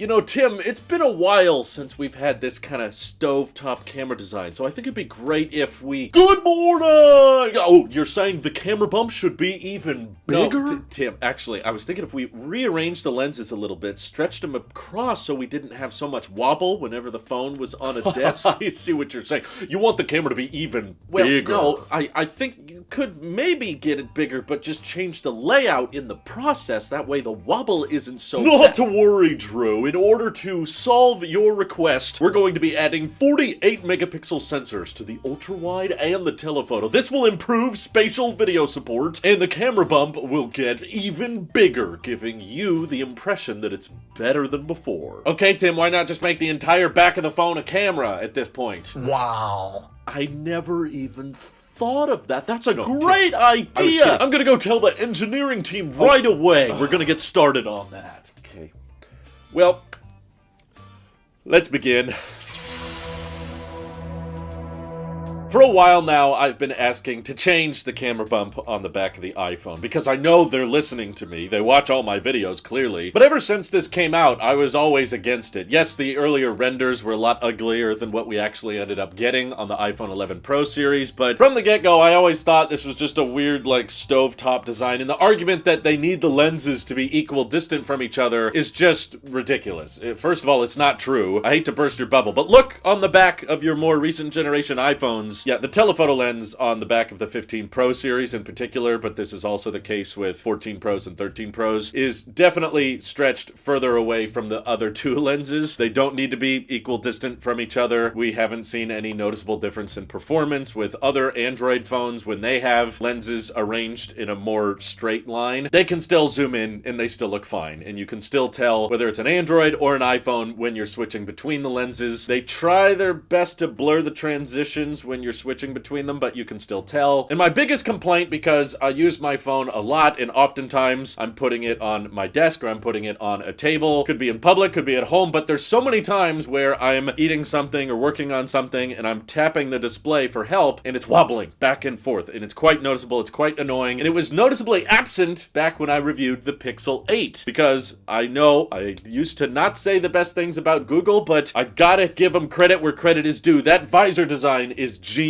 You know, Tim, it's been a while since we've had this kind of stovetop camera design, so I think it'd be great if we... Good morning! Oh, you're saying the camera bump should be even bigger? No, Tim, actually, I was thinking if we rearranged the lenses a little bit, stretched them across so we didn't have so much wobble whenever the phone was on a desk. I see what you're saying. You want the camera to be even bigger. No, I think you could maybe get it bigger, but just change the layout in the process. That way the wobble isn't so bad. Not to worry, Drew. In order to solve your request, we're going to be adding 48 megapixel sensors to the ultra-wide and the telephoto. This will improve spatial video support, and the camera bump will get even bigger, giving you the impression that it's better than before. Okay, Tim, why not just make the entire back of the phone a camera at this point? Wow. I never even thought of that. That's a great idea. I'm gonna go tell the engineering team right away. We're gonna get started on that. Okay. Well, let's begin. For a while now, I've been asking to change the camera bump on the back of the iPhone, because I know they're listening to me. They watch all my videos, clearly. But ever since this came out, I was always against it. Yes, the earlier renders were a lot uglier than what we actually ended up getting on the iPhone 11 Pro series, but from the get-go, I always thought this was just a weird, like, stovetop design, and the argument that they need the lenses to be equal distant from each other is just ridiculous. First of all, it's not true. I hate to burst your bubble, but look on the back of your more recent generation iPhones. Yeah, the telephoto lens on the back of the 15 Pro series in particular, but this is also the case with 14 Pros and 13 Pros, is definitely stretched further away from the other two lenses. They don't need to be equal distant from each other. We haven't seen any noticeable difference in performance with other Android phones when they have lenses arranged in a more straight line. They can still zoom in and they still look fine, and you can still tell whether it's an Android or an iPhone when you're switching between the lenses. They try their best to blur the transitions when you're switching between them, but you can still tell. And my biggest complaint, because I use my phone a lot, and oftentimes I'm putting it on my desk or I'm putting it on a table, could be in public, could be at home, but there's so many times where I'm eating something or working on something and I'm tapping the display for help and it's wobbling back and forth, and it's quite noticeable, it's quite annoying, and it was noticeably absent back when I reviewed the Pixel 8, because I know I used to not say the best things about Google, but I gotta give them credit where credit is due. That visor design is genius.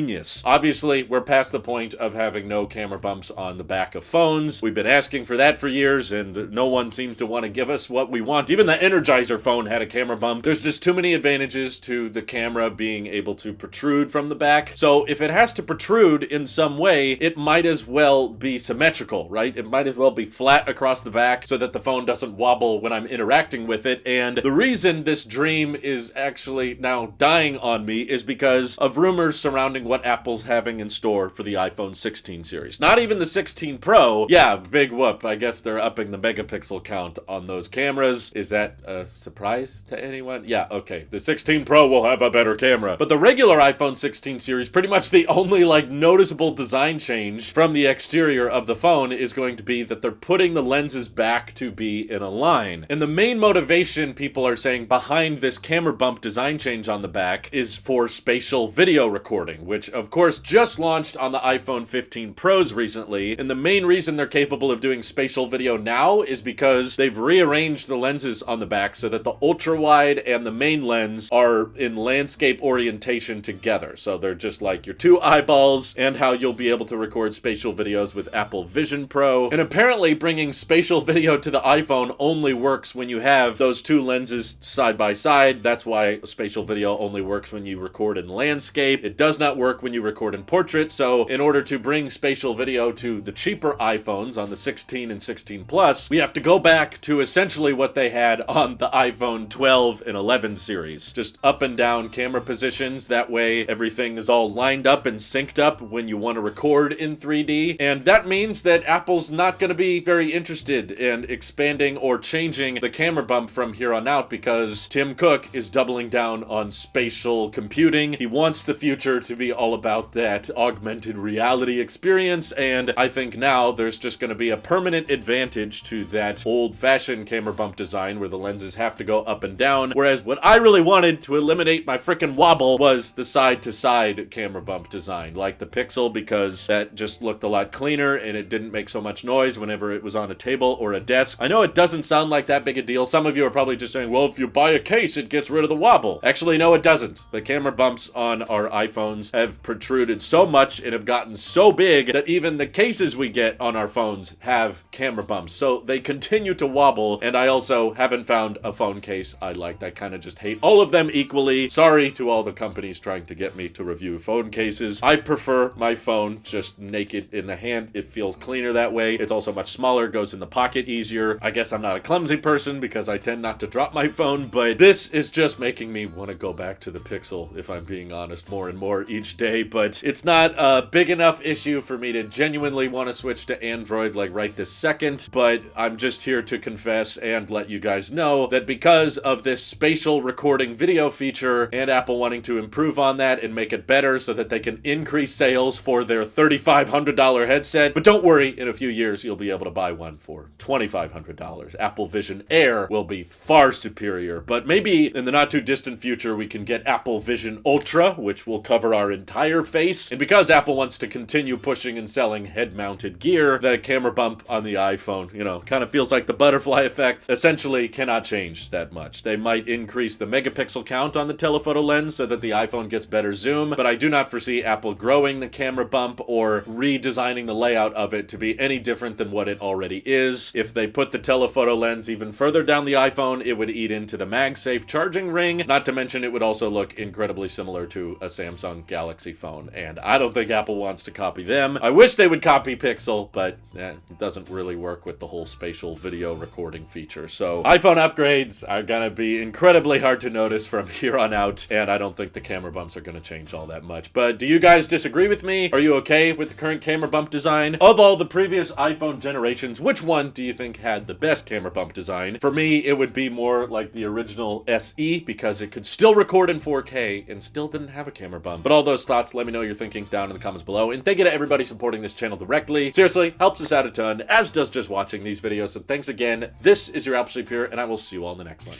Obviously, we're past the point of having no camera bumps on the back of phones. We've been asking for that for years, and no one seems to want to give us what we want. Even the Energizer phone had a camera bump. There's just too many advantages to the camera being able to protrude from the back. So if it has to protrude in some way, it might as well be symmetrical, right? It might as well be flat across the back so that the phone doesn't wobble when I'm interacting with it. And the reason this dream is actually now dying on me is because of rumors surrounding what Apple's having in store for the iPhone 16 series. Not even the 16 Pro. Yeah, big whoop. I guess they're upping the megapixel count on those cameras. Is that a surprise to anyone? Yeah, okay. The 16 Pro will have a better camera. But the regular iPhone 16 series, pretty much the only, noticeable design change from the exterior of the phone is going to be that they're putting the lenses back to be in a line. And the main motivation people are saying behind this camera bump design change on the back is for spatial video recording, which of course just launched on the iPhone 15 Pros recently, and the main reason they're capable of doing spatial video now is because they've rearranged the lenses on the back so that the ultra-wide and the main lens are in landscape orientation together. So they're just like your two eyeballs, and how you'll be able to record spatial videos with Apple Vision Pro. And apparently bringing spatial video to the iPhone only works when you have those two lenses side by side. That's why spatial video only works when you record in landscape. It does not work when you record in portrait. So in order to bring spatial video to the cheaper iPhones on the 16 and 16 Plus, we have to go back to essentially what they had on the iPhone 12 and 11 series. Just up and down camera positions. That way everything is all lined up and synced up when you want to record in 3D. And that means that Apple's not going to be very interested in expanding or changing the camera bump from here on out, because Tim Cook is doubling down on spatial computing. He wants the future to be all about that augmented reality experience, and I think now there's just going to be a permanent advantage to that old-fashioned camera bump design where the lenses have to go up and down, whereas what I really wanted to eliminate my frickin' wobble was the side-to-side camera bump design, like the Pixel, because that just looked a lot cleaner and it didn't make so much noise whenever it was on a table or a desk. I know it doesn't sound like that big a deal. Some of you are probably just saying, well, if you buy a case, it gets rid of the wobble. Actually, no, it doesn't. The camera bumps on our iPhones have protruded so much and have gotten so big that even the cases we get on our phones have camera bumps. So they continue to wobble, and I also haven't found a phone case I liked. I kind of just hate all of them equally. Sorry to all the companies trying to get me to review phone cases. I prefer my phone just naked in the hand. It feels cleaner that way. It's also much smaller, goes in the pocket easier. I guess I'm not a clumsy person because I tend not to drop my phone, but this is just making me want to go back to the Pixel, if I'm being honest, more and more each day. But it's not a big enough issue for me to genuinely want to switch to Android like right this second, but I'm just here to confess and let you guys know that because of this spatial recording video feature and Apple wanting to improve on that and make it better so that they can increase sales for their $3,500 headset, but don't worry, in a few years you'll be able to buy one for $2,500. Apple Vision Air will be far superior, but maybe in the not too distant future we can get Apple Vision Ultra, which will cover our entire face. And because Apple wants to continue pushing and selling head-mounted gear, the camera bump on the iPhone, you know, kind of feels like the butterfly effect, essentially cannot change that much. They might increase the megapixel count on the telephoto lens so that the iPhone gets better zoom, but I do not foresee Apple growing the camera bump or redesigning the layout of it to be any different than what it already is. If they put the telephoto lens even further down the iPhone, it would eat into the MagSafe charging ring, not to mention it would also look incredibly similar to a Samsung Galaxy phone, and I don't think Apple wants to copy them. I wish they would copy Pixel, but it doesn't really work with the whole spatial video recording feature. So iPhone upgrades are gonna be incredibly hard to notice from here on out, and I don't think the camera bumps are gonna change all that much. But do you guys disagree with me? Are you okay with the current camera bump design? Of all the previous iPhone generations, which one do you think had the best camera bump design? For me, it would be more like the original SE, because it could still record in 4K and still didn't have a camera bump. But all those thoughts, let me know your thinking down in the comments below. And thank you to everybody supporting this channel directly. Seriously, helps us out a ton, as does just watching these videos. So thanks again. This is your Apple Sleep here, and I will see you all in the next one.